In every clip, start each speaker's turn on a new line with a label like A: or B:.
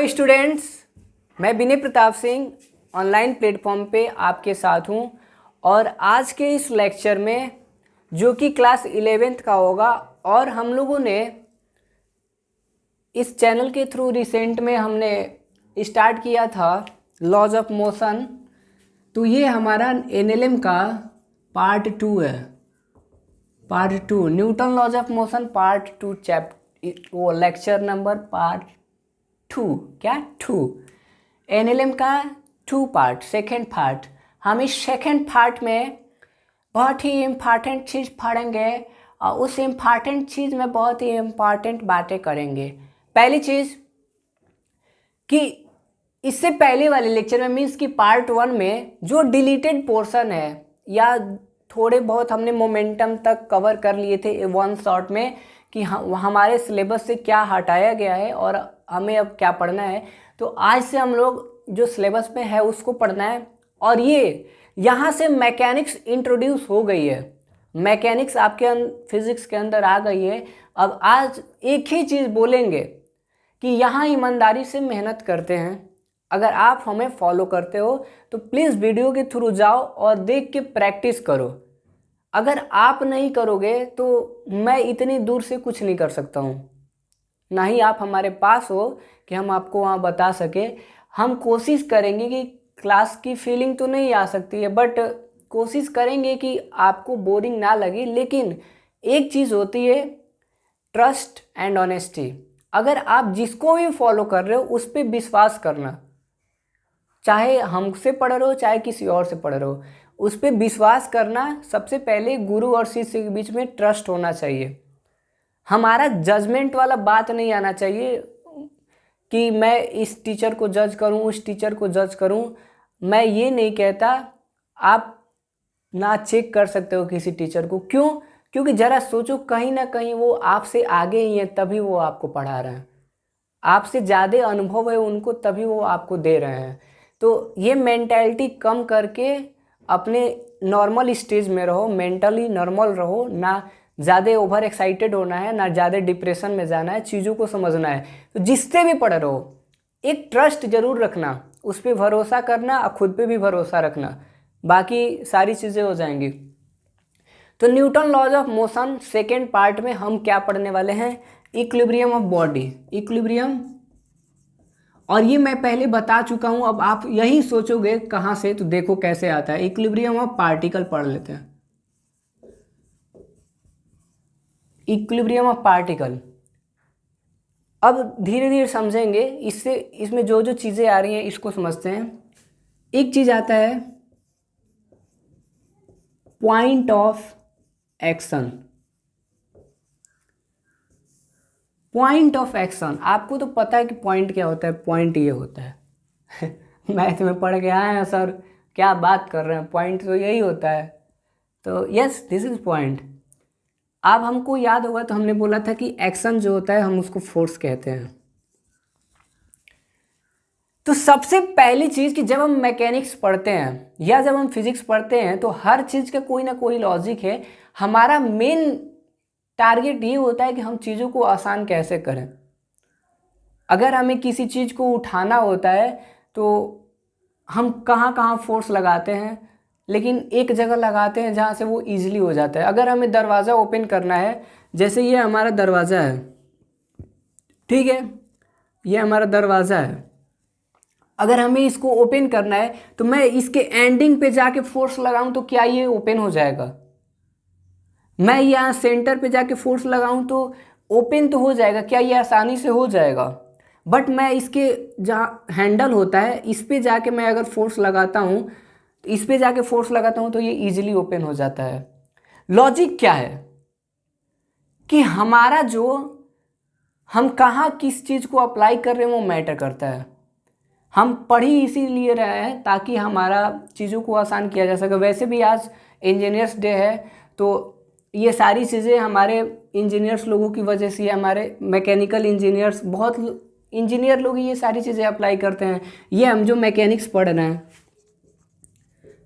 A: Hello students, मैं विनय Pratap Singh online platform पे आपके साथ हूँ। और आज के इस लेक्चर में जो कि क्लास 11th का होगा, और हम लोगों ने इस चैनल के थ्रू रिसेंट में हमने स्टार्ट किया था लॉज ऑफ मोशन। तो ये हमारा एनएलएम का पार्ट 2 है। Part 2 Newton laws of motion part 2 वो लेक्चर नंबर पार्ट 2 क्या 2 एनएलएम का 2 पार्ट सेकेंड पार्ट। हम इस सेकेंड पार्ट में बहुत ही इम्पॉर्टेंट चीज़ पढ़ेंगे और उस इम्पॉर्टेंट चीज़ में बहुत ही इम्पॉर्टेंट बातें करेंगे। पहली चीज़ कि इससे पहले वाले लेक्चर में मीन्स कि पार्ट 1 में जो डिलीटेड पोर्शन है या थोड़े बहुत हमने मोमेंटम तक कवर कर लिए थे वन शॉट में कि हमारे सिलेबस से क्या हटाया गया है और हमें अब क्या पढ़ना है। तो आज से हम लोग जो सिलेबस में है उसको पढ़ना है। और ये यहाँ से मैकेनिक्स इंट्रोड्यूस हो गई है, मैकेनिक्स आपके फिजिक्स के अंदर आ गई है। अब आज एक ही चीज़ बोलेंगे कि यहाँ ईमानदारी से मेहनत करते हैं। अगर आप हमें फॉलो करते हो तो प्लीज़ वीडियो के थ्रू जाओ और देख के प्रैक्टिस करो। अगर आप नहीं करोगे तो मैं इतनी दूर से कुछ नहीं कर सकता हूँ, ना ही आप हमारे पास हो कि हम आपको वहाँ बता सके। हम कोशिश करेंगे कि क्लास की फीलिंग तो नहीं आ सकती है, बट कोशिश करेंगे कि आपको बोरिंग ना लगे। लेकिन एक चीज़ होती है ट्रस्ट एंड ऑनेस्टी। अगर आप जिसको भी फॉलो कर रहे हो उस पर विश्वास करना, चाहे हमसे पढ़ रहे हो चाहे किसी और से पढ़ रहे हो, उस पर विश्वास करना। सबसे पहले गुरु और शिष्य के बीच में ट्रस्ट होना चाहिए। हमारा जजमेंट वाला बात नहीं आना चाहिए कि मैं इस टीचर को जज करूं, उस टीचर को जज करूं। मैं ये नहीं कहता, आप ना चेक कर सकते हो किसी टीचर को। क्यों? क्योंकि ज़रा सोचो, कहीं ना कहीं वो आपसे आगे ही हैं तभी वो आपको पढ़ा रहे हैं, आपसे ज़्यादा अनुभव है उनको तभी वो आपको दे रहे हैं। तो ये मेंटालिटी कम करके अपने नॉर्मल स्टेज में रहो, मेंटली नॉर्मल रहो। ना ज़्यादा ओवर एक्साइटेड होना है, ना ज़्यादा डिप्रेशन में जाना है, चीज़ों को समझना है। तो जिससे भी पढ़ रहो एक ट्रस्ट ज़रूर रखना, उस पर भरोसा करना और ख़ुद पे भी भरोसा रखना, बाकी सारी चीज़ें हो जाएंगी। तो Newton laws of motion second part में हम क्या पढ़ने वाले हैं? Equilibrium of body, equilibrium. और ये मैं पहले बता चुका हूँ, अब आप यही सोचोगे कहाँ से, तो देखो कैसे आता है। इक्विलिब्रियम ऑफ पार्टिकल पढ़ लेते हैं। इक्विलिब्रियम ऑफ पार्टिकल अब धीरे धीरे समझेंगे। इससे इसमें जो जो चीज़ें आ रही हैं इसको समझते हैं। एक चीज़ आता है point of action. Point of action, आपको तो पता है कि पॉइंट क्या होता है। पॉइंट ये होता है मैथ में पढ़ के आए हैं सर, क्या बात कर रहे हैं, पॉइंट तो यही होता है। तो यस, दिस इज पॉइंट। अब हमको याद होगा तो हमने बोला था कि एक्शन जो होता है हम उसको फोर्स कहते हैं। तो सबसे पहली चीज़ कि जब हम मैकेनिक्स पढ़ते हैं या जब हम फिजिक्स पढ़ते हैं तो हर चीज़ का कोई ना कोई लॉजिक है। हमारा मेन टारगेट ये होता है कि हम चीज़ों को आसान कैसे करें। अगर हमें किसी चीज़ को उठाना होता है तो हम कहाँ कहाँ फोर्स लगाते हैं, लेकिन एक जगह लगाते हैं जहाँ से वो ईजिली हो जाता है। अगर हमें दरवाज़ा ओपन करना है, जैसे ये हमारा दरवाज़ा है, ठीक है, ये हमारा दरवाज़ा है। अगर हमें इसको ओपन करना है तो मैं इसके एंडिंग पे जाके फोर्स लगाऊं तो क्या ये ओपन हो जाएगा? मैं यहाँ सेंटर पे जाके फोर्स लगाऊं तो ओपन तो हो जाएगा, क्या ये आसानी से हो जाएगा? बट मैं इसके जहाँ हैंडल होता है इस पे जाके मैं अगर फोर्स लगाता हूँ, इस पे जाके फोर्स लगाता हूँ तो ये इजीली ओपन हो जाता है। लॉजिक क्या है कि हमारा जो हम कहाँ किस चीज़ को अप्लाई कर रहे हैं वो मैटर करता है। हम पढ़ ही इसीलिए रहे हैं ताकि हमारा चीज़ों को आसान किया जा सके। वैसे भी आज इंजीनियर्स डे है, तो ये सारी चीज़ें हमारे इंजीनियर्स लोगों की वजह से, हमारे मैकेनिकल इंजीनियर्स, बहुत इंजीनियर लोग ये सारी चीज़ें अप्लाई करते हैं। ये हम जो मैकेनिक्स पढ़ रहे हैं,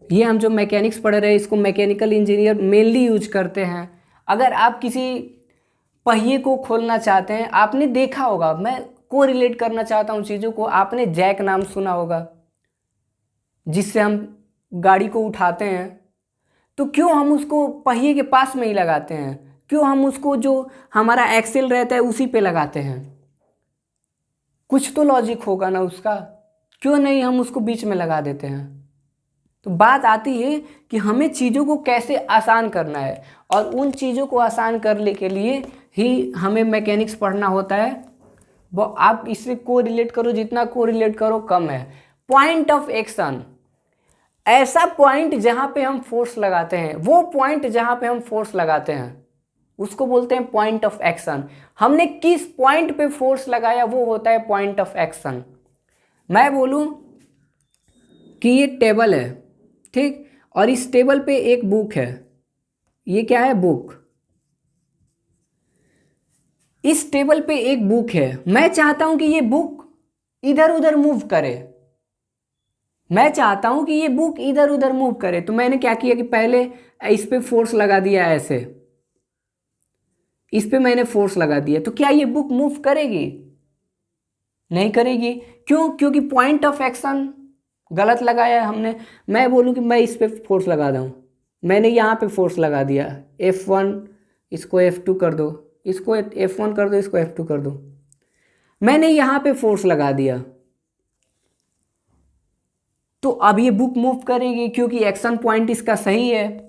A: ये हम जो मैकेनिक्स पढ़ रहे हैं इसको मैकेनिकल इंजीनियर मेनली यूज करते हैं। अगर आप किसी पहिए को खोलना चाहते हैं, आपने देखा होगा, मैं कोरिलेट करना चाहता हूँ चीज़ों को। आपने जैक नाम सुना होगा, जिससे हम गाड़ी को उठाते हैं, तो क्यों हम उसको पहिए के पास में ही लगाते हैं? क्यों हम उसको जो हमारा एक्सेल रहता है उसी पे लगाते हैं? कुछ तो लॉजिक होगा ना उसका, क्यों नहीं हम उसको बीच में लगा देते हैं? तो बात आती है कि हमें चीज़ों को कैसे आसान करना है, और उन चीज़ों को आसान करने के लिए ही हमें मैकेनिक्स पढ़ना होता है। वो आप इससे कोरिलेट करो, जितना कोरिलेट करो कम है। पॉइंट ऑफ एक्शन, ऐसा पॉइंट जहाँ पे हम फोर्स लगाते हैं, वो पॉइंट जहाँ पे हम फोर्स लगाते हैं उसको बोलते हैं पॉइंट ऑफ एक्शन। हमने किस पॉइंट पे फोर्स लगाया वो होता है पॉइंट ऑफ एक्शन। मैं बोलूँ कि ये टेबल है, ठीक, और इस टेबल पे एक बुक है। ये क्या है? बुक। इस टेबल पे एक बुक है, मैं चाहता हूं कि ये बुक इधर उधर मूव करे। मैं चाहता हूं कि ये बुक इधर उधर मूव करे, तो मैंने क्या किया कि पहले इस पे फोर्स लगा दिया, ऐसे इस पे मैंने फोर्स लगा दिया। तो क्या ये बुक मूव करेगी? नहीं करेगी। क्यों? क्योंकि पॉइंट ऑफ एक्शन गलत लगाया है हमने। मैं बोलूं कि मैं इस पे फोर्स लगा दूं, मैंने यहाँ पे फोर्स लगा दिया, F1, इसको F2 कर दो, इसको F1 कर दो, इसको F2 कर दो। मैंने यहाँ पे फोर्स लगा दिया, तो अब ये बुक मूव करेगी क्योंकि एक्शन पॉइंट इसका सही है।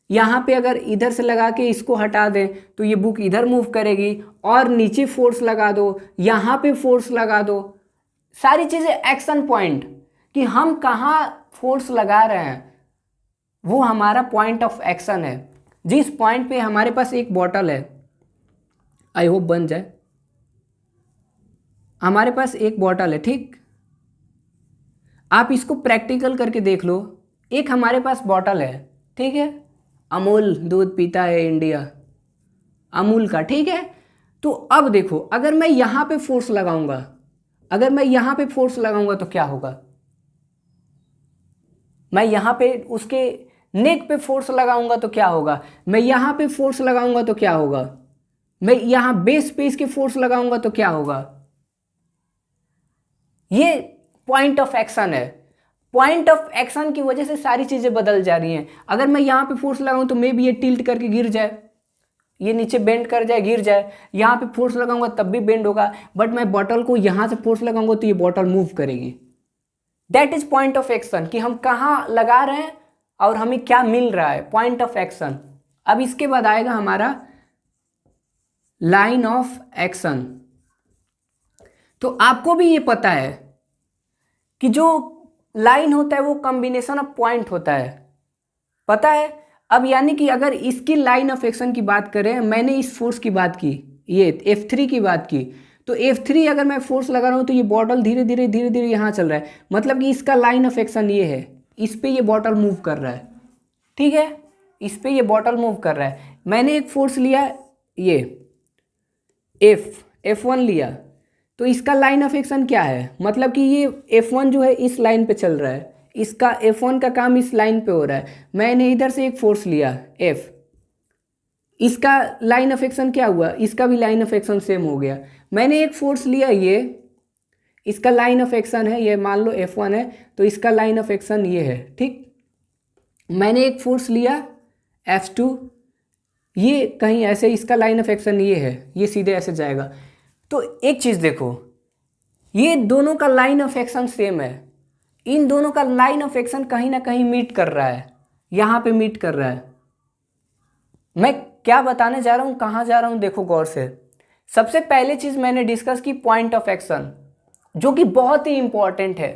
A: यहाँ पे अगर इधर से लगा के इसको हटा दें तो ये बुक इधर मूव करेगी। और नीचे फोर्स लगा दो, यहाँ पे फोर्स लगा दो, सारी चीज़ें एक्शन पॉइंट, कि हम कहाँ फोर्स लगा रहे हैं वो हमारा पॉइंट ऑफ एक्शन है। जिस पॉइंट पे हमारे पास एक बॉटल है, आई होप बन जाए, हमारे पास एक बॉटल है, ठीक, आप इसको प्रैक्टिकल करके देख लो। एक हमारे पास बॉटल है, ठीक है, अमूल दूध पीता है इंडिया, अमूल का, ठीक है। तो अब देखो, अगर मैं यहाँ पे फोर्स लगाऊंगा, अगर मैं यहाँ पे फोर्स लगाऊंगा तो क्या होगा? मैं यहाँ पे उसके नेक पे फोर्स लगाऊंगा तो क्या होगा? मैं यहाँ पे फोर्स लगाऊंगा तो क्या होगा? मैं यहाँ बेस पे इसके फोर्स लगाऊंगा तो क्या होगा? ये पॉइंट ऑफ एक्शन है। पॉइंट ऑफ एक्शन की वजह से सारी चीजें बदल जा रही हैं। अगर मैं यहाँ पे फोर्स लगाऊं तो मे भी ये टिल्ट करके गिर जाए, ये नीचे बेंड कर जाए, गिर जाए। यहाँ पे फोर्स लगाऊंगा तब भी बेंड होगा, बट मैं बॉटल को यहाँ से फोर्स लगाऊंगा तो ये बॉटल मूव करेगी। That is point of action, कि हम कहाँ लगा रहे हैं और हमें क्या मिल रहा है, पॉइंट ऑफ एक्शन। अब इसके बाद आएगा हमारा लाइन ऑफ एक्शन। तो आपको भी ये पता है कि जो लाइन होता है वो कॉम्बिनेशन ऑफ पॉइंट होता है, पता है। अब यानी कि अगर इसकी लाइन ऑफ एक्शन की बात करें, मैंने इस फोर्स की बात की, ये F3 की बात की, तो F3 अगर मैं फोर्स लगा रहा हूँ तो ये बॉटल धीरे धीरे धीरे धीरे यहाँ चल रहा है, मतलब कि इसका लाइन ऑफ एक्शन ये है, इस पे ये बॉटल मूव कर रहा है, ठीक है, इस पे ये बॉटल मूव कर रहा है। मैंने एक फोर्स लिया, ये F1 लिया, तो इसका लाइन ऑफ एक्शन क्या है? मतलब कि ये F1 जो है इस लाइन पे चल रहा है, इसका F1 का काम इस लाइन पे हो रहा है। मैंने इधर से एक फोर्स लिया F, इसका लाइन ऑफ एक्शन क्या हुआ? इसका भी लाइन ऑफ एक्शन सेम हो गया। मैंने एक फोर्स लिया, ये इसका लाइन ऑफ एक्शन है, ये मान लो F1 है, तो इसका लाइन ऑफ एक्शन ये है, ठीक। मैंने एक फोर्स लिया F2, ये कहीं ऐसे, इसका लाइन ऑफ एक्शन ये है, ये सीधे ऐसे जाएगा। तो एक चीज़ देखो, ये दोनों का लाइन ऑफ एक्शन सेम है, इन दोनों का लाइन ऑफ एक्शन कहीं ना कहीं मीट कर रहा है, यहाँ पे मीट कर रहा है। मैं क्या बताने जा रहा हूँ, कहाँ जा रहा हूँ, देखो गौर से। सबसे पहले चीज़ मैंने डिस्कस की पॉइंट ऑफ एक्शन, जो कि बहुत ही इंपॉर्टेंट है।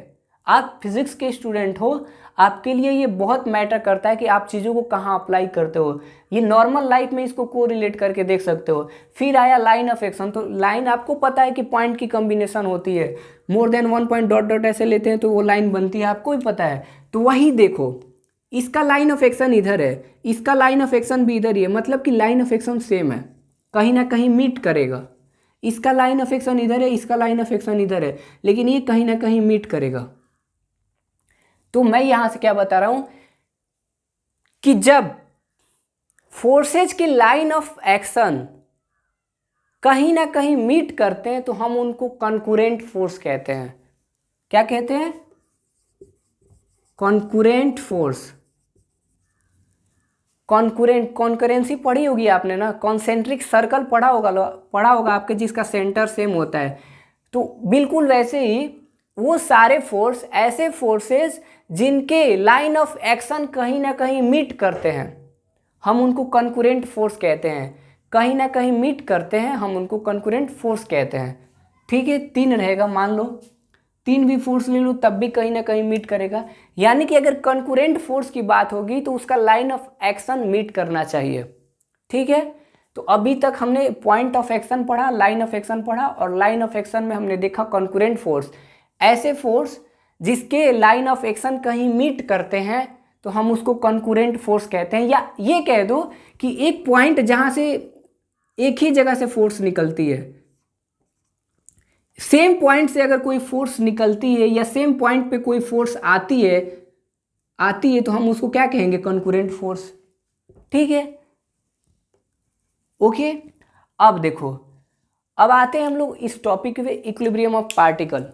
A: आप फिजिक्स के स्टूडेंट हो, आपके लिए ये बहुत मैटर करता है कि आप चीज़ों को कहाँ अप्लाई करते हो। ये नॉर्मल लाइफ में इसको कोरिलेट करके देख सकते हो। फिर आया लाइन ऑफ एक्शन, तो लाइन आपको पता है कि पॉइंट की कॉम्बिनेशन होती है, more than one point dot dot ऐसे लेते हैं तो वो लाइन बनती है, आपको भी पता है। तो वही देखो, इसका लाइन ऑफ एक्शन इधर है, इसका लाइन ऑफ एक्शन भी इधर ही है, मतलब कि लाइन ऑफ एक्शन सेम है, कहीं ना कहीं मीट करेगा। इसका लाइन ऑफ एक्शन इधर है, इसका लाइन ऑफ एक्शन इधर है, लेकिन ये कहीं ना कहीं मीट करेगा। तो मैं यहां से क्या बता रहा हूं कि जब फोर्सेज की लाइन ऑफ एक्शन कहीं ना कहीं मीट करते हैं तो हम उनको कॉन्करेंट फोर्स कहते हैं। क्या कहते हैं? Concurrent force. कॉन्करेंसी पढ़ी होगी आपने ना, कॉन्सेंट्रिक सर्कल पढ़ा होगा आपके, जिसका सेंटर सेम होता है। तो बिल्कुल वैसे ही वो सारे फोर्स, ऐसे फोर्सेस जिनके लाइन ऑफ एक्शन कहीं ना कहीं मीट करते हैं, हम उनको कॉन्करेंट फोर्स कहते हैं। कहीं ना कहीं मीट करते हैं, हम उनको कॉन्करेंट फोर्स कहते हैं। ठीक है, 3 रहेगा, मान लो 3 भी फोर्स ले लो तब भी कहीं ना कहीं मीट करेगा। यानी कि अगर कॉन्करेंट फोर्स की बात होगी तो उसका लाइन ऑफ एक्शन मीट करना चाहिए। ठीक है, तो अभी तक हमने पॉइंट ऑफ एक्शन पढ़ा, लाइन ऑफ एक्शन पढ़ा, और लाइन ऑफ एक्शन में हमने देखा कॉन्करेंट फोर्स, ऐसे फोर्स जिसके लाइन ऑफ एक्शन कहीं मीट करते हैं तो हम उसको कॉन्करेंट फोर्स कहते हैं। या ये कह दो कि एक पॉइंट जहां से एक ही जगह से फोर्स निकलती है, सेम पॉइंट से अगर कोई फोर्स निकलती है या सेम पॉइंट पे कोई फोर्स आती है तो हम उसको क्या कहेंगे? Concurrent force. ठीक है, ओके। अब देखो, अब आते हैं हम लोग इस टॉपिक पे, इक्विलिब्रियम ऑफ पार्टिकल।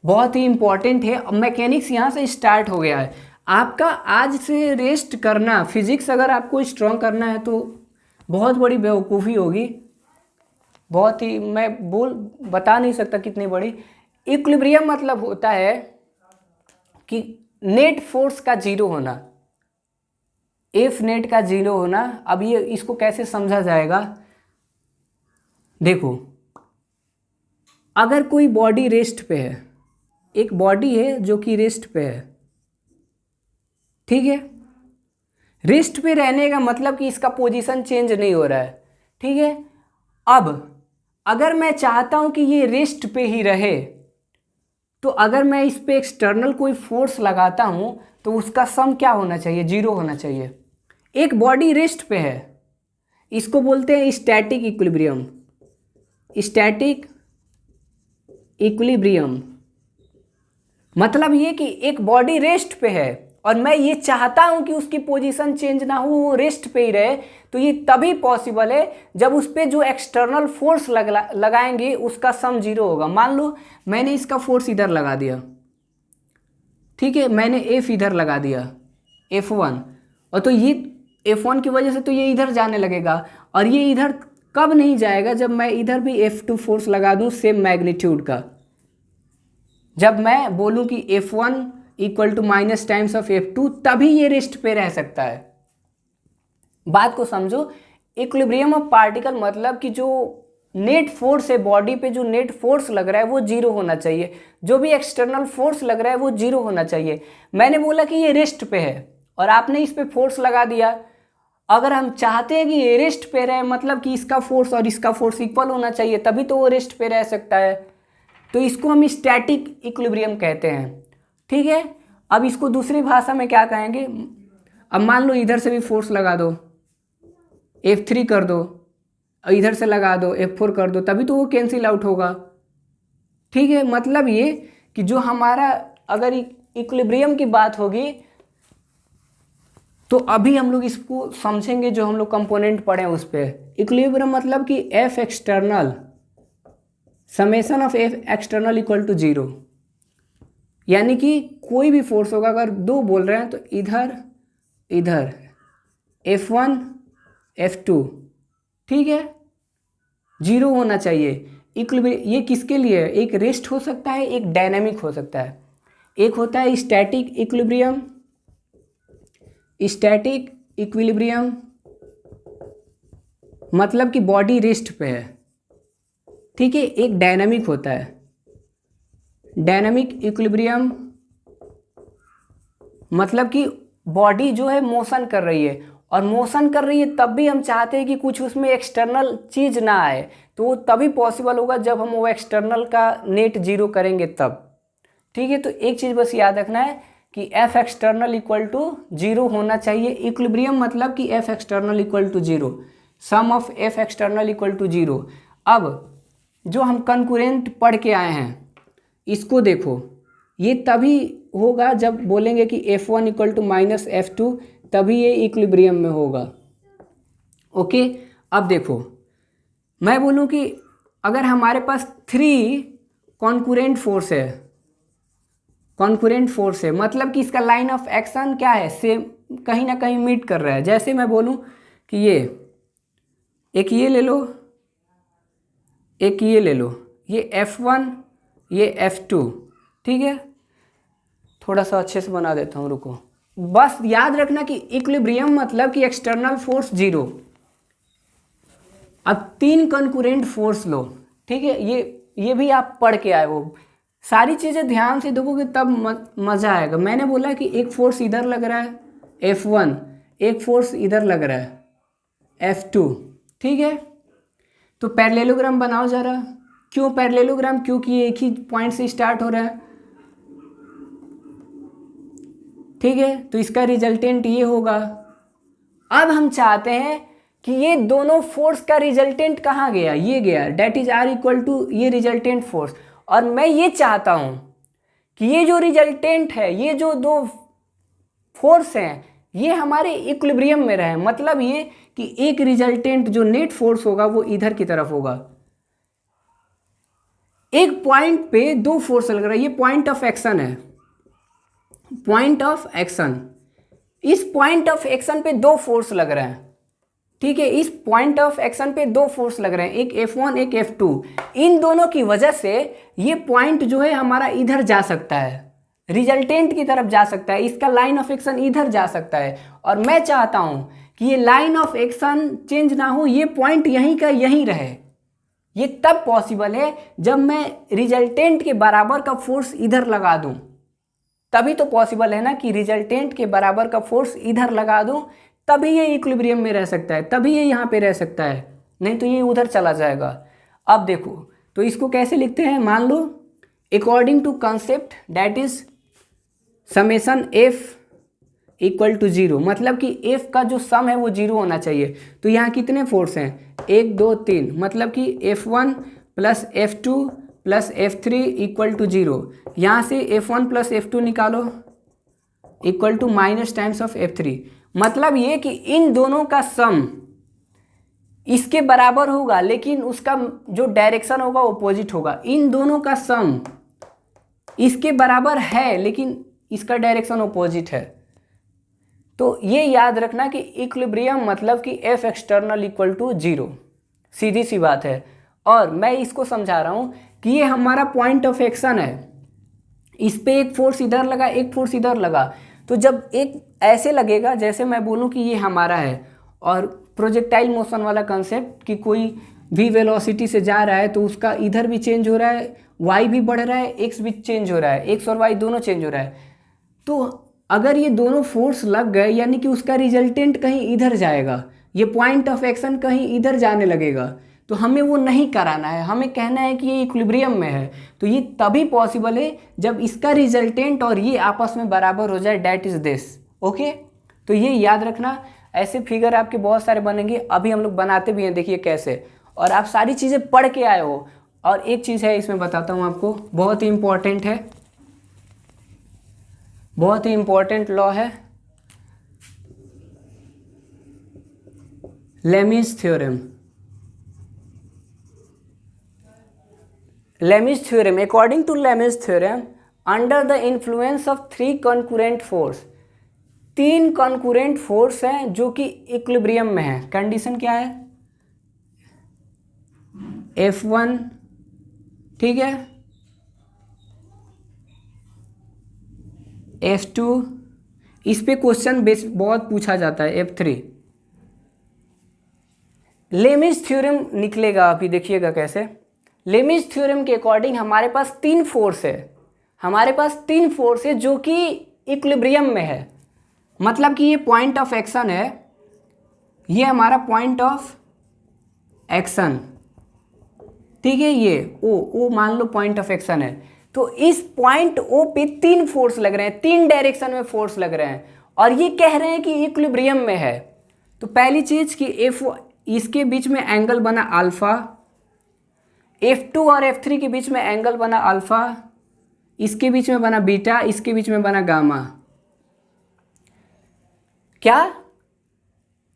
A: बहुत ही इंपॉर्टेंट है। अब मैकेनिक्स यहाँ से स्टार्ट हो गया है। आपका आज से रेस्ट करना, फिजिक्स अगर आपको स्ट्रॉन्ग करना है तो बहुत बड़ी बेवकूफ़ी होगी, बहुत ही, मैं बता नहीं सकता कितनी बड़ी। इक्विलिब्रियम मतलब होता है कि नेट फोर्स का जीरो होना, एफ नेट का जीरो होना। अब ये इसको कैसे समझा जाएगा? देखो, अगर कोई बॉडी रेस्ट पे है, एक बॉडी है जो कि रेस्ट पे है, ठीक है, रेस्ट पे रहने का मतलब कि इसका पोजीशन चेंज नहीं हो रहा है। ठीक है, अब अगर मैं चाहता हूं कि ये रेस्ट पे ही रहे, तो अगर मैं इस पे एक्सटर्नल कोई फोर्स लगाता हूं तो उसका सम क्या होना चाहिए? जीरो होना चाहिए। एक बॉडी रेस्ट पे है, इसको बोलते हैं स्टैटिक इक्विलिब्रियम। स्टैटिक इक्विलिब्रियम मतलब ये कि एक बॉडी रेस्ट पे है और मैं ये चाहता हूं कि उसकी पोजीशन चेंज ना हो, वो रेस्ट पे ही रहे, तो ये तभी पॉसिबल है जब उस पर जो एक्सटर्नल फोर्स लगाएंगे उसका सम जीरो होगा। मान लो मैंने इसका फोर्स इधर लगा दिया, ठीक है, मैंने एफ इधर लगा दिया, F1, और तो ये F1 की वजह से तो ये इधर जाने लगेगा, और ये इधर कब नहीं जाएगा? जब मैं इधर भी F2 फोर्स लगा दूं सेम मैग्नीट्यूड का। जब मैं बोलूं कि F1 equal to minus times of F2, तभी ये रेस्ट पे रह सकता है। बात को समझो। इक्विलिब्रियम ऑफ पार्टिकल मतलब कि जो नेट फोर्स है बॉडी पे, जो नेट फोर्स लग रहा है वो जीरो होना चाहिए, जो भी एक्सटर्नल फोर्स लग रहा है वो जीरो होना चाहिए। मैंने बोला कि ये रेस्ट पे है और आपने इस पे फोर्स लगा दिया। अगर हम चाहते हैं कि ये रेस्ट पे रहे, मतलब कि इसका फोर्स और इसका फोर्स इक्वल होना चाहिए, तभी तो वो रेस्ट पे रह सकता है। तो इसको हम स्टैटिक इक्विलिब्रियम कहते हैं। ठीक है, अब इसको दूसरी भाषा में क्या कहेंगे? अब मान लो इधर से भी फोर्स लगा दो, F3 कर दो, और इधर से लगा दो F4 कर दो, तभी तो वो कैंसिल आउट होगा। ठीक है, मतलब ये कि जो हमारा अगर इक्विलिब्रियम की बात होगी तो अभी हम लोग इसको समझेंगे, जो हम लोग कंपोनेंट पढ़े उस पर। इक्विलिब्रियम मतलब कि F external summation of F external equal to zero, यानी कि कोई भी फोर्स होगा, अगर दो बोल रहे हैं तो इधर इधर F1 F2, ठीक है, जीरो होना चाहिए। इक्विलिब्रियम ये किसके लिए है? एक रेस्ट हो सकता है, एक डायनामिक हो सकता है। एक होता है स्टैटिक इक्विलिब्रियम, स्टैटिक इक्विलिब्रियम मतलब कि बॉडी रेस्ट पे है, ठीक है। एक डायनामिक होता है, डायनामिक इक्विलिब्रियम मतलब कि बॉडी जो है मोशन कर रही है, और मोशन कर रही है तब भी हम चाहते हैं कि कुछ उसमें एक्सटर्नल चीज़ ना आए, तो वो तभी पॉसिबल होगा जब हम वो एक्सटर्नल का नेट जीरो करेंगे तब। ठीक है, तो एक चीज़ बस याद रखना है कि F external equal to zero होना चाहिए। इक्विलिब्रियम मतलब कि F external equal to zero, sum of F external equal to zero. अब जो हम कंकरेंट पढ़ के आए हैं इसको देखो, ये तभी होगा जब बोलेंगे कि F1 equal to minus F2, तभी ये इक्विलिब्रियम में होगा। ओके, अब देखो मैं बोलूँ कि अगर हमारे पास 3 कॉन्कुरेंट फोर्स है, कॉन्कुरेंट फोर्स है मतलब कि इसका लाइन ऑफ एक्शन क्या है, सेम, कहीं ना कहीं मीट कर रहा है। जैसे मैं बोलूँ कि ये एक ये ले लो, एक ये ले लो, ये F1 ये F2, ठीक है। थोड़ा सा अच्छे से बना देता हूँ, रुको। बस याद रखना कि इक्विलिब्रियम मतलब कि एक्सटर्नल फोर्स 0। अब 3 कंकरेंट फोर्स लो, ठीक है। ये भी आप पढ़ के आए हो, सारी चीज़ें ध्यान से देखोगे तब मज़ा आएगा। मैंने बोला कि एक फोर्स इधर लग रहा है F1, एक फोर्स इधर लग रहा है F2, ठीक है। तो पैरेललोग्राम बनाओ जरा। क्यों पैरेललोग्राम? क्योंकि ये एक ही पॉइंट से स्टार्ट हो रहा है, ठीक है। तो इसका रिजल्टेंट ये होगा। अब हम चाहते हैं कि ये दोनों फोर्स का रिजल्टेंट कहाँ गया, ये गया, that is R equal to ये रिजल्टेंट फोर्स। और मैं ये चाहता हूँ कि ये जो रिजल्टेंट है, ये जो दो फोर्स हैं, ये हमारे इक्विलिब्रियम में रहे। मतलब ये कि एक रिजल्टेंट जो नेट फोर्स होगा वो इधर की तरफ होगा। एक पॉइंट पे 2 फोर्स लग रहा है, ये पॉइंट ऑफ एक्शन है, पॉइंट ऑफ एक्शन। इस पॉइंट ऑफ एक्शन पे 2 फोर्स लग रहे हैं, ठीक है। इस पॉइंट ऑफ एक्शन पे 2 फोर्स लग रहे हैं, एक F1 एक F2। इन दोनों की वजह से ये पॉइंट जो है हमारा इधर जा सकता है, रिजल्टेंट की तरफ जा सकता है, इसका लाइन ऑफ एक्शन इधर जा सकता है। और मैं चाहता हूं कि ये लाइन ऑफ एक्शन चेंज ना हो, ये पॉइंट यहीं का यहीं रहे। ये तब पॉसिबल है जब मैं रिजल्टेंट के बराबर का फोर्स इधर लगा दूं, तभी तो पॉसिबल है ना कि रिजल्टेंट के बराबर का फोर्स इधर लगा दूं, तभी ये इक्विलिब्रियम में रह सकता है, तभी ये यहाँ पे रह सकता है, नहीं तो ये उधर चला जाएगा। अब देखो, तो इसको कैसे लिखते हैं, मान लो according to concept that is summation F equal to 0, मतलब कि F का जो सम है वो 0 होना चाहिए। तो यहाँ कितने फोर्स हैं, 1 2 3, मतलब कि F1 plus F2 plus F3 equal to 0। यहाँ से F1 प्लस F2 निकालो equal to minus times of F3। मतलब ये कि इन दोनों का सम इसके बराबर होगा, लेकिन उसका जो डायरेक्शन होगा अपोजिट होगा। इन दोनों का सम इसके बराबर है, लेकिन इसका डायरेक्शन अपोजिट है। तो ये याद रखना कि इक्विलिब्रियम मतलब कि F एक्सटर्नल इक्वल टू 0, सीधी सी बात है। और मैं इसको समझा रहा हूँ कि ये हमारा पॉइंट ऑफ एक्शन है, इस पे एक फोर्स इधर लगा, एक फोर्स इधर लगा। तो जब एक ऐसे लगेगा, जैसे मैं बोलूँ कि ये हमारा है, और प्रोजेक्टाइल मोशन वाला कंसेप्ट कि कोई भी वेलोसिटी से जा रहा है तो उसका इधर भी चेंज हो रहा है, y भी बढ़ रहा है, x भी चेंज हो रहा है, x और y दोनों चेंज हो रहा है। तो अगर ये दोनों फोर्स लग गए, यानी कि उसका रिजल्टेंट कहीं इधर जाएगा, ये पॉइंट ऑफ एक्शन कहीं इधर जाने लगेगा। तो हमें वो नहीं कराना है, हमें कहना है कि ये इक्विलिब्रियम में है। तो ये तभी पॉसिबल है जब इसका रिजल्टेंट और ये आपस में बराबर हो जाए, डैट इज दिस, ओके। तो ये याद रखना, ऐसे फिगर आपके बहुत सारे बनेंगे, अभी हम लोग बनाते भी हैं, देखिए कैसे। और आप सारी चीज़ें पढ़ के आए हो। और एक चीज़ है इसमें बताता हूँ आपको, बहुत ही इंपॉर्टेंट है, बहुत ही इंपॉर्टेंट लॉ है, Lami's theorem. Lami's theorem, according to Lami's theorem, under the influence of 3 concurrent force, 3 concurrent force हैं जो कि इक्विलिब्रियम में है। कंडीशन क्या है, F1, ठीक है, F2, इस पे क्वेश्चन बेस बहुत पूछा जाता है, F3। लेमीज थ्योरम निकलेगा, अभी देखिएगा कैसे। लेमीज थ्योरम के अकॉर्डिंग हमारे पास 3 फोर्स है, हमारे पास 3 फोर्स है जो कि इक्विलिब्रियम में है। मतलब कि ये पॉइंट ऑफ एक्शन है, ये हमारा पॉइंट ऑफ एक्शन, ठीक है। ये ओ मान लो पॉइंट ऑफ एक्शन है। तो इस पॉइंट O पे 3 फोर्स लग रहे हैं, 3 डायरेक्शन में फोर्स लग रहे हैं, और ये कह रहे हैं कि इक्विलिब्रियम में है। तो पहली चीज कि इसके बीच में एंगल बना अल्फा, F2 और F3 के बीच में एंगल बना अल्फा, इसके बीच में बना बीटा, इसके बीच में बना गामा। क्या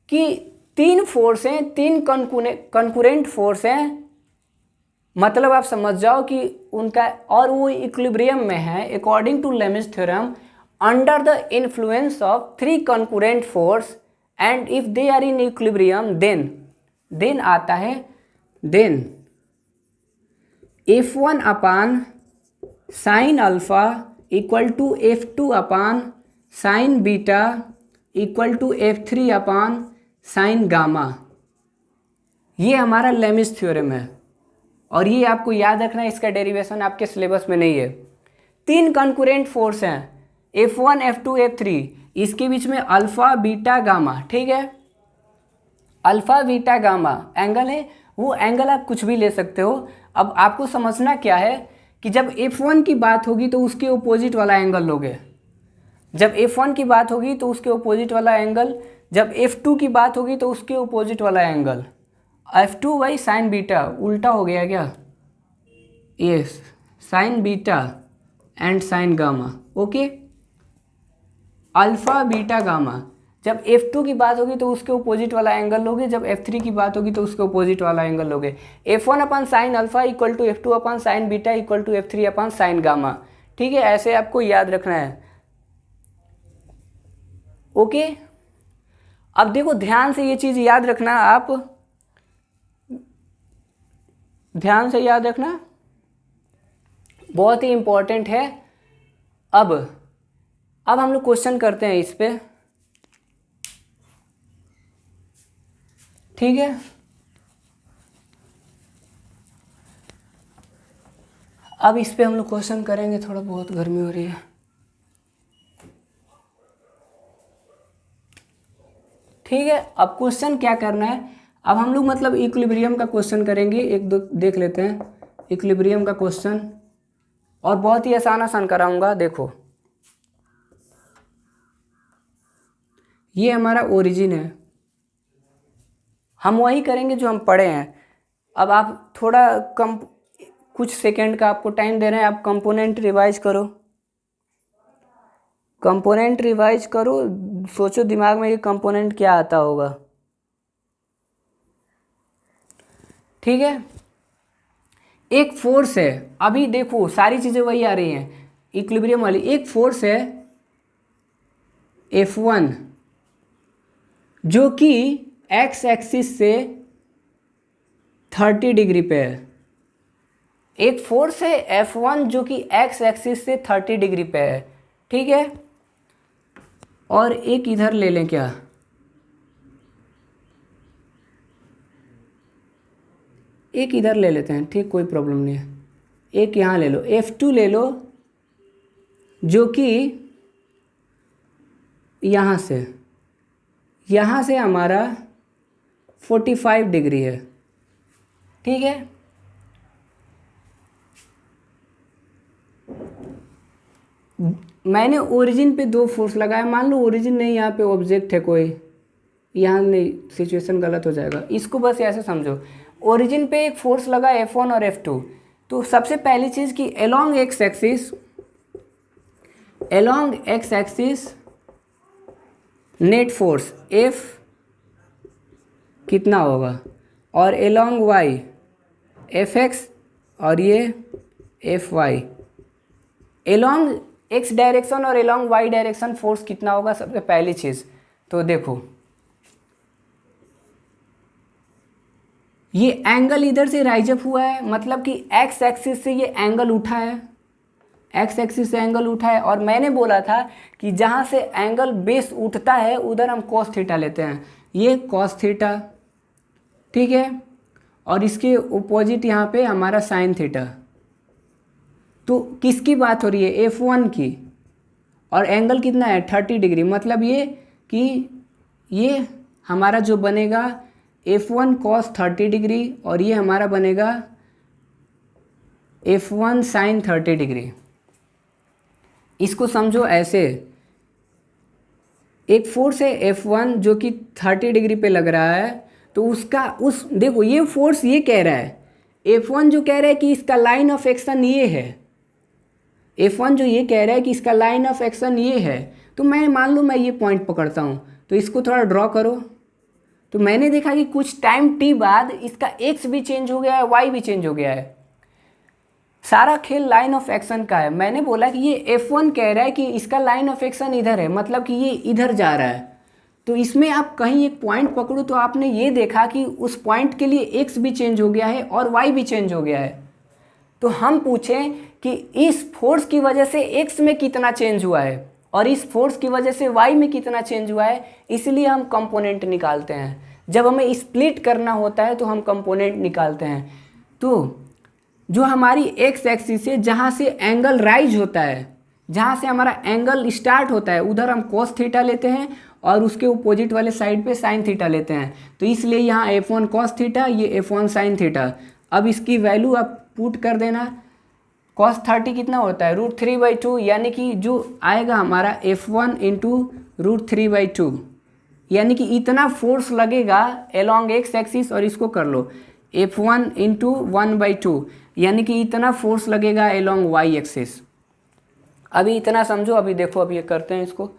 A: कि तीन फोर्स हैं, तीन कंकरेंट फोर्स हैं, मतलब आप समझ जाओ कि उनका, और वो इक्विलिब्रियम में है according to Lami's theorem under the influence of three concurrent force and if they are in equilibrium then आता है then F1 upon sine alpha equal to F2 upon sine beta equal to F3 upon sine gamma. ये हमारा Lami's theorem है और ये आपको याद रखना है, इसका डेरिवेशन आपके सिलेबस में नहीं है। तीन कंकरेंट फोर्स हैं F1 F2 F3, इसके बीच में अल्फा बीटा गामा, ठीक है। अल्फा बीटा गामा एंगल है, वो एंगल आप कुछ भी ले सकते हो। अब आपको समझना क्या है कि जब F1 की बात होगी तो उसके ओपोजिट वाला एंगल लोगे, जब F1 की बात होगी तो उसके ओपोजिट वाला एंगल, जब F2 की बात होगी तो उसके ओपोजिट वाला angle. F2 by sine beta, उल्टा हो गया क्या, yes, sign beta and sign gamma, okay. Alpha beta gamma, जब F2 की बात होगी तो उसके ओपोजिट वाला एंगल लोगे, जब F3 की बात होगी तो उसके ओपोजिट वाला एंगल लोगे। F1 upon sine alpha equal to F2 upon sine beta equal to F3 upon sine gamma, ठीक है। ऐसे आपको याद रखना है, ओके। अब देखो ध्यान से ये चीज़ याद रखना, आप ध्यान से याद रखना, बहुत ही इंपॉर्टेंट है। अब हम लोग क्वेश्चन करते हैं इस पे, ठीक है। अब इस पे हम लोग क्वेश्चन करेंगे, थोड़ा बहुत गर्मी हो रही है, ठीक है। अब क्वेश्चन क्या करना है, अब हम लोग मतलब इक्विलिब्रियम का क्वेश्चन करेंगे, एक दो देख लेते हैं इक्विलिब्रियम का क्वेश्चन, और बहुत ही आसान कराऊंगा। देखो ये हमारा ओरिजिन है, हम वही करेंगे जो हम पढ़े हैं। अब आप थोड़ा कम, कुछ सेकंड का आपको टाइम दे रहे हैं, आप कंपोनेंट रिवाइज करो, कंपोनेंट रिवाइज करो, सोचो दिमाग में ये कंपोनेंट क्या आता होगा, ठीक है। एक फोर्स है, अभी देखो सारी चीज़ें वही आ रही हैं इक्विलिब्रियम वाली। एक फोर्स है F1 जो कि एक्स एक्सिस से 30 डिग्री पे है। एक फोर्स है F1 जो कि एक्स एक्सिस से 30 डिग्री पे है, ठीक है। और एक इधर ले लें क्या, एक इधर ले लेते हैं, ठीक, कोई प्रॉब्लम नहीं है। एक यहाँ ले लो, F2 ले लो जो कि यहाँ से हमारा 45 डिग्री है, ठीक है। मैंने ओरिजिन पे दो फोर्स लगाया, मान लो ओरिजिन नहीं, यहाँ पे ऑब्जेक्ट है कोई, यहाँ नहीं, सिचुएशन गलत हो जाएगा। इसको बस ऐसे समझो, ओरिजिन पे एक फोर्स लगा F1 और F2, तो सबसे पहली चीज़ कि along X axis net force F कितना होगा, और एलोंग वाई Fx और ये Fy, एलोंग एक्स डायरेक्शन और एलोंग वाई डायरेक्शन फोर्स कितना होगा, सबसे पहली चीज़। तो देखो ये एंगल इधर से राइज अप हुआ है, मतलब कि एक्स एक्सिस से ये एंगल उठा है, एक्स एक्सिस से एंगल उठा है। और मैंने बोला था कि जहाँ से एंगल बेस उठता है उधर हम कॉस थीटा लेते हैं, ये कॉस थीटा, ठीक है। और इसके अपोजिट यहाँ पे हमारा साइन थीटा। तो किसकी बात हो रही है, F1 की, और एंगल कितना है 30 डिग्री, मतलब ये कि ये हमारा जो बनेगा F1 cos 30 डिग्री और ये हमारा बनेगा F1 sin 30 डिग्री। इसको समझो ऐसे, एक फोर्स है F1 जो कि 30 डिग्री पे लग रहा है, तो उसका देखो ये फोर्स ये कह रहा है, F1 जो कह रहा है कि इसका लाइन ऑफ एक्शन ये है, F1 जो ये कह रहा है कि इसका लाइन ऑफ एक्शन ये है, तो मैं मान लो मैं ये पॉइंट पकड़ता हूँ, तो इसको थोड़ा ड्रॉ करो, तो मैंने देखा कि कुछ टाइम t बाद इसका x भी चेंज हो गया है, y भी चेंज हो गया है। सारा खेल लाइन ऑफ एक्शन का है। मैंने बोला कि ये F1 कह रहा है कि इसका लाइन ऑफ एक्शन इधर है, मतलब कि ये इधर जा रहा है। तो इसमें आप कहीं एक पॉइंट पकड़ो तो आपने ये देखा कि उस पॉइंट के लिए x भी चेंज हो गया है और y भी चेंज हो गया है। तो हम पूछें कि इस फोर्स की वजह से x में कितना चेंज हुआ है और इस फोर्स की वजह से y में कितना चेंज हुआ है, इसलिए हम कंपोनेंट निकालते हैं। जब हमें स्प्लिट करना होता है तो हम कंपोनेंट निकालते हैं। तो जो हमारी एक्स एक्सिस है, जहाँ से एंगल राइज होता है, जहाँ से हमारा एंगल स्टार्ट होता है, उधर हम cos थीटा लेते हैं और उसके अपोजिट वाले साइड पे sin थीटा लेते हैं। तो इसलिए यहाँ F1 cos थीटा, ये F1 sin थीटा। अब इसकी वैल्यू आप पुट कर देना। cos 30 कितना होता है, √3/2, यानी कि जो आएगा हमारा F1 इंटू √3/2, यानी कि इतना फोर्स लगेगा एलोंग एक्स एक्सिस। और इसको कर लो F1 इंटू 1/2, यानी कि इतना फोर्स लगेगा एलोंग वाई एक्सिस। अभी इतना समझो। अभी देखो, अब ये करते हैं इसको।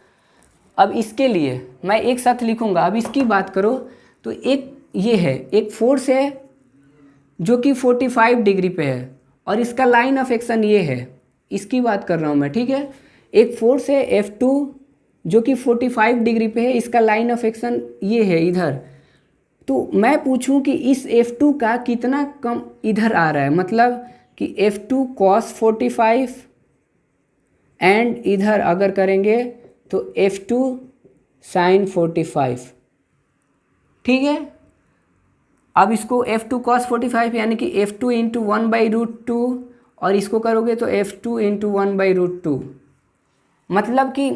A: अब इसके लिए मैं एक साथ लिखूंगा। अब इसकी बात करो तो एक ये है, एक फोर्स है जो कि 45 डिग्री पे है और इसका लाइन ऑफ एक्शन ये है, इसकी बात कर रहा हूँ मैं, ठीक है। एक फोर्स है F2 जो कि 45 डिग्री पे है, इसका लाइन ऑफ एक्शन ये है इधर। तो मैं पूछूं कि इस F2 का कितना कम इधर आ रहा है, मतलब कि F2 cos 45 एंड इधर अगर करेंगे तो F2 sin 45, ठीक है। अब इसको F2 cos 45 यानी कि F2 इंटू 1/√2 और इसको करोगे तो F2 इंटू 1/√2, मतलब कि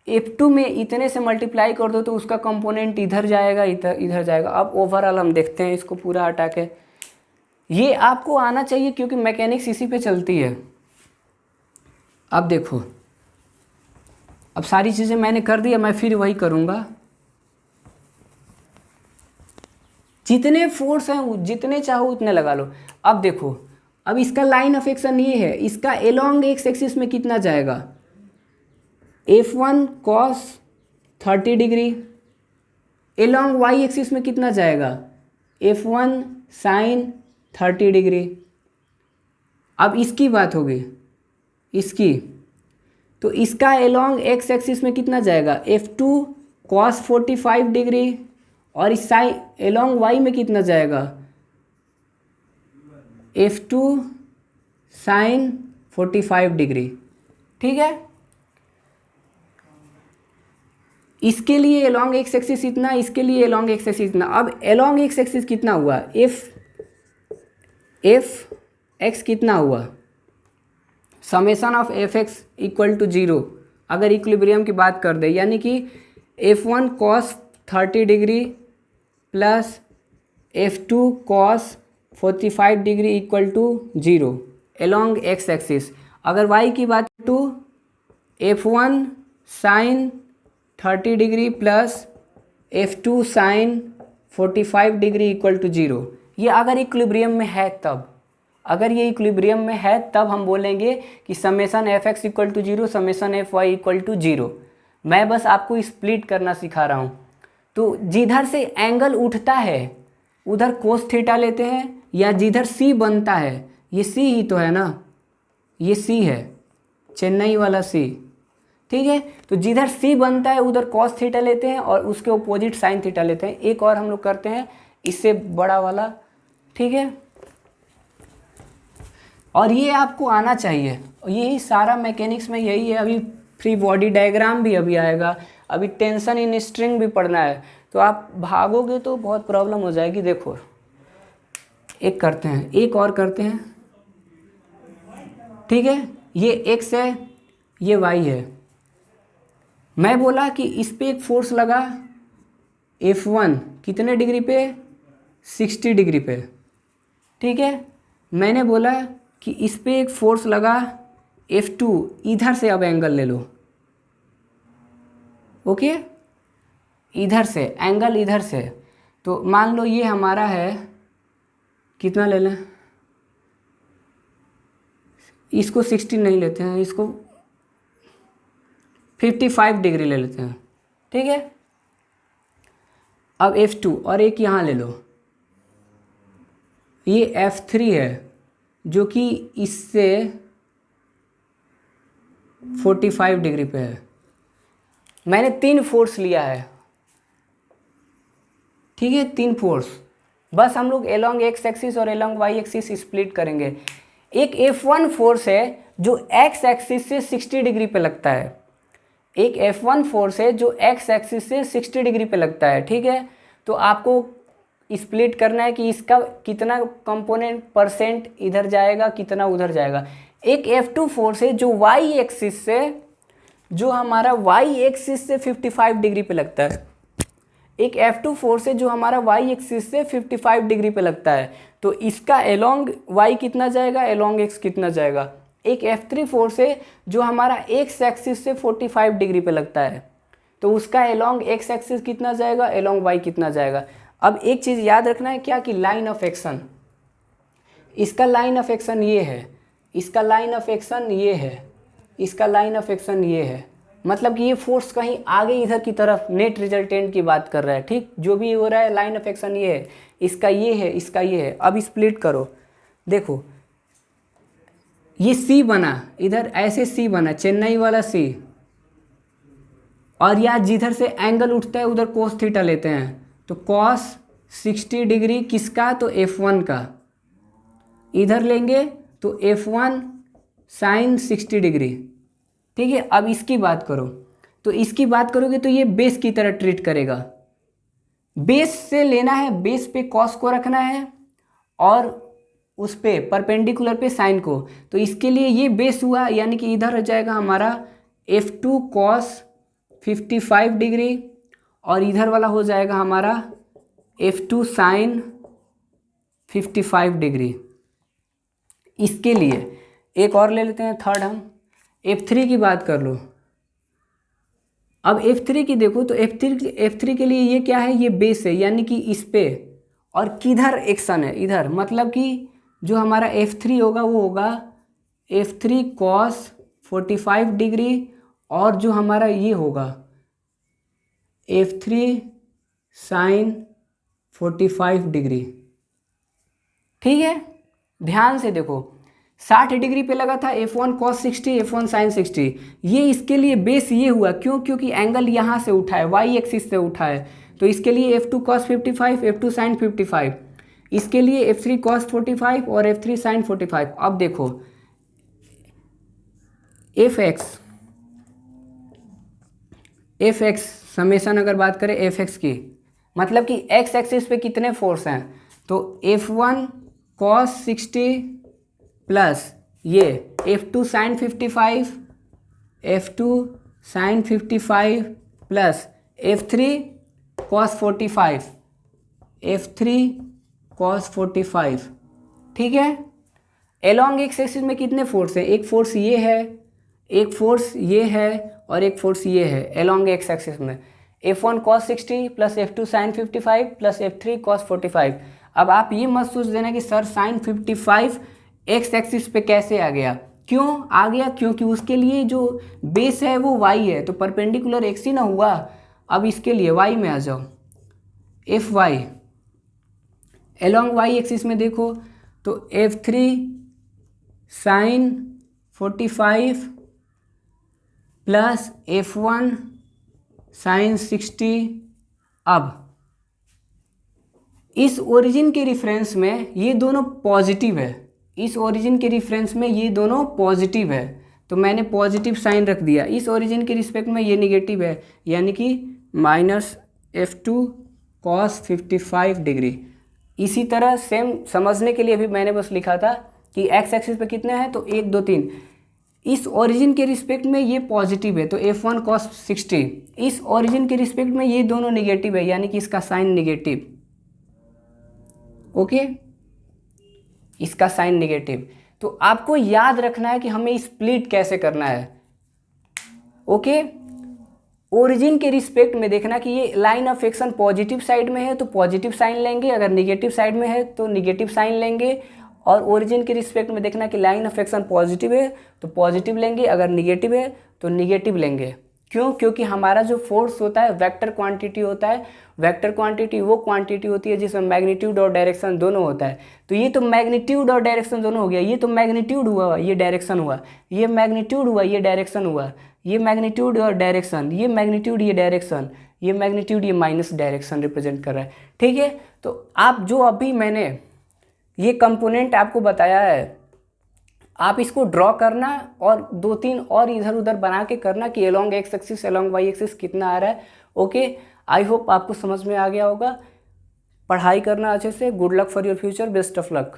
A: F2 में इतने से मल्टीप्लाई कर दो तो उसका कंपोनेंट इधर जाएगा, इधर जाएगा। अब ओवरऑल हम देखते हैं इसको पूरा हटा के। ये आपको आना चाहिए क्योंकि मैकेनिक्स इसी पे चलती है। अब देखो, अब सारी चीज़ें मैंने कर दी, मैं फिर वही करूँगा। जितने फोर्स हैं जितने चाहो उतने लगा लो। अब देखो, अब इसका लाइन ऑफ एक्शन ये है, इसका एलोंग एक्स एक्सिस में कितना जाएगा, F1 cos 30 degree. Along Y axis में कितना जाएगा, F1 sin 30 डिग्री। अब इसकी बात होगी, इसकी तो इसका एलोंग एक्स एक्सिस में कितना जाएगा, F2 cos 45 डिग्री और इस एलोंग वाई में कितना जाएगा, F2 sin 45 डिग्री, ठीक है। इसके लिए एलोंग एक्स एक्सिस इतना, इसके लिए एलोंग एक्स एक्सिस इतना। अब एलोंग एक्स एक्सिस कितना हुआ, एफ एक्स कितना हुआ, summation of F X equal to 0 अगर इक्विलिब्रियम की बात कर दे, यानी कि F1 cos 30 degree plus F2 cos 45 degree equal to 0 along X axis. अगर y की बात टू F1 sin 30 degree plus F2 sin 45 degree equal to 0। ये अगर इक्विलिब्रियम में है तब, अगर ये इक्विलिब्रियम में है तब हम बोलेंगे कि summation F X equal to 0, summation F Y equal to 0। मैं बस आपको स्प्लिट करना सिखा रहा हूँ। तो जिधर से एंगल उठता है उधर कोस थीटा लेते हैं, या जिधर सी बनता है, ये सी ही तो है ना, ये सी है, चेन्नई वाला सी, ठीक है। तो जिधर सी बनता है उधर कॉस थीटा लेते हैं और उसके अपोजिट साइन थीटा लेते हैं। एक और हम लोग करते हैं इससे बड़ा वाला, ठीक है। और ये आपको आना चाहिए, यही सारा मैकेनिक्स में यही है। अभी फ्री बॉडी डायग्राम भी अभी आएगा, अभी टेंशन इन स्ट्रिंग भी पढ़ना है। तो आप भागोगे तो बहुत प्रॉब्लम हो जाएगी। देखो, एक करते हैं, एक और करते हैं, ठीक है। ये एक्स है, ये वाई है। मैं बोला कि इस पे एक फोर्स लगा F1 कितने डिग्री पे, 60 डिग्री पे, ठीक है। मैंने बोला कि इस पे एक फोर्स लगा F2, इधर से अब एंगल ले लो, ओके, इधर से एंगल, इधर से। तो मान लो ये हमारा है, कितना ले लें, इसको 60 नहीं लेते हैं, इसको 55 डिग्री ले लेते हैं, ठीक है। अब F2 और एक यहाँ ले लो, ये F3 है जो कि इससे 45 डिग्री पे है। मैंने 3 फोर्स लिया है, ठीक है, 3 फोर्स। बस हम लोग एलोंग एक्स एक्सिस और एलोंग वाई एक्सिस स्प्लिट करेंगे। एक F1 फोर्स है जो एक्स एक्सिस से 60 डिग्री पे लगता है, एक F1 फोर्स है जो एक्स एक्सिस से 60 डिग्री पे लगता है, ठीक है। तो आपको स्प्लिट करना है कि इसका कितना कंपोनेंट परसेंट इधर जाएगा, कितना उधर जाएगा। एक F2 फोर्स है जो वाई एक्सिस से, जो हमारा वाई एक्सिस से 55 डिग्री पे लगता है। एक F2 फोर्स है जो हमारा वाई एक्सिस से 55 डिग्री पे लगता है, तो इसका एलोंग वाई कितना जाएगा, एलोंग एक्स कितना जाएगा। एक F3 फोर्स है जो हमारा एक्स एक्सिस से 45 डिग्री पे लगता है, तो उसका एलोंग एक्स एक्सिस कितना जाएगा, एलोंग वाई कितना जाएगा। अब एक चीज़ याद रखना है क्या, कि लाइन ऑफ एक्शन, इसका लाइन ऑफ एक्शन ये है, इसका लाइन ऑफ एक्शन ये है, इसका लाइन ऑफ एक्शन ये है। मतलब कि ये फोर्स कहीं आगे इधर की तरफ नेट रिजल्टेंट की बात कर रहा है, ठीक। जो भी हो रहा है लाइन ऑफ एक्शन ये है, इसका ये है, इसका ये है। अब स्प्लिट करो, देखो ये सी बना, इधर ऐसे सी बना, चेन्नई वाला सी, और यहाँ जिधर से एंगल उठता है उधर कोस थीटा लेते हैं, तो कॉस 60 डिग्री किसका, तो F1 का। इधर लेंगे तो F1 साइन 60 डिग्री, ठीक है। अब इसकी बात करो, तो इसकी बात करोगे तो ये बेस की तरह ट्रीट करेगा। बेस से लेना है, बेस पे कॉस को रखना है और उस पे परपेंडिकुलर पे साइन को। तो इसके लिए ये बेस हुआ, यानी कि इधर हो जाएगा हमारा F2 कॉस 55 डिग्री, और इधर वाला हो जाएगा हमारा F2 साइन 55 डिग्री। इसके लिए एक और ले लेते हैं, थर्ड हम F3 की बात कर लो। अब F3 की देखो, तो F3 के लिए ये क्या है, ये बेस है, यानी कि इस पे, और किधर एक्शन है, इधर। मतलब कि जो हमारा F3 होगा वो होगा F3 कॉस 45 डिग्री, और जो हमारा ये होगा F3 साइन 45 डिग्री, ठीक है। ध्यान से देखो, 60 डिग्री पे लगा था F1 cos 60, F1 sin 60। ये इसके लिए बेस ये हुआ, क्यों, क्योंकि एंगल यहाँ से उठा है, वाई एक्सिस से उठा है। तो इसके लिए F2 cos 55, F2 sin 55, इसके लिए F3 cos 45 और F3 sin 45। अब देखो Fx समेशन अगर बात करें Fx की, मतलब कि x एक्सिस पे कितने फोर्स हैं, तो F1 cos 60 प्लस ये F2 sin 55, F2 sin 55 plus F3 cos 45, F3 cos 45, ठीक है। एलोंग एक्स एक्सिस में कितने फोर्स हैं, एक फोर्स ये है, एक फोर्स ये है, और एक फोर्स ये है एलोंग एक्स एक्सिस में। F1 cos 60 plus F2 sin 55 plus F3 cos 45। अब आप ये मत सोच देना कि सर sin 55 एक्स एक्सिस पे कैसे आ गया, क्यों आ गया, क्योंकि उसके लिए जो बेस है वो y है, तो परपेंडिकुलर एक्स ही ना हुआ। अब इसके लिए y में आ जाओ, Fy एलोंग y एक्सिस में देखो, तो F3 sin 45 plus F1 sin 60। अब इस ओरिजिन के रिफरेंस में ये दोनों पॉजिटिव है, इस ओरिजिन के रिफरेंस में ये दोनों पॉजिटिव है, तो मैंने पॉजिटिव साइन रख दिया। इस ओरिजिन के रिस्पेक्ट में ये निगेटिव है, यानी कि माइनस F2 cos 55 डिग्री। इसी तरह सेम समझने के लिए भी मैंने बस लिखा था कि एक्स एक्सिस पे कितने हैं, तो 1 2 3। इस ओरिजिन के रिस्पेक्ट में ये पॉजिटिव है, तो F1 cos 60। इस ओरिजिन के रिस्पेक्ट में ये दोनों निगेटिव है, यानी कि इसका साइन निगेटिव, ओके, इसका साइन निगेटिव। तो आपको याद रखना है कि हमें स्प्लिट कैसे करना है, ओके। ओरिजिन के रिस्पेक्ट में देखना कि ये line of action positive side में है तो पॉजिटिव साइन लेंगे, अगर निगेटिव साइड में है तो निगेटिव साइन लेंगे। और ओरिजिन के रिस्पेक्ट में देखना कि लाइन ऑफ एक्शन पॉजिटिव है तो पॉजिटिव लेंगे, अगर निगेटिव है तो निगेटिव लेंगे। क्यों? क्योंकि हमारा जो फोर्स होता है वेक्टर क्वांटिटी होता है। वेक्टर क्वांटिटी वो क्वांटिटी होती है जिसमें मैग्नीट्यूड और डायरेक्शन दोनों होता है। तो ये तो मैग्नीट्यूड और डायरेक्शन दोनों हो गया। ये तो मैग्नीट्यूड हुआ, ये डायरेक्शन हुआ, ये मैग्नीट्यूड हुआ, ये डायरेक्शन हुआ, ये मैग्नीट्यूड और डायरेक्शन, ये मैग्नीट्यूड, ये डायरेक्शन, ये मैग्नीट्यूड, ये माइनस डायरेक्शन रिप्रेजेंट कर रहा है। ठीक है, तो आप जो अभी मैंने ये कंपोनेंट आपको बताया है, आप इसको ड्रॉ करना और 2-3 और इधर उधर बना के करना कि along X axis along Y axis कितना आ रहा है। ओके, आई होप आपको समझ में आ गया होगा। पढ़ाई करना अच्छे से। Good luck for your future, best of luck.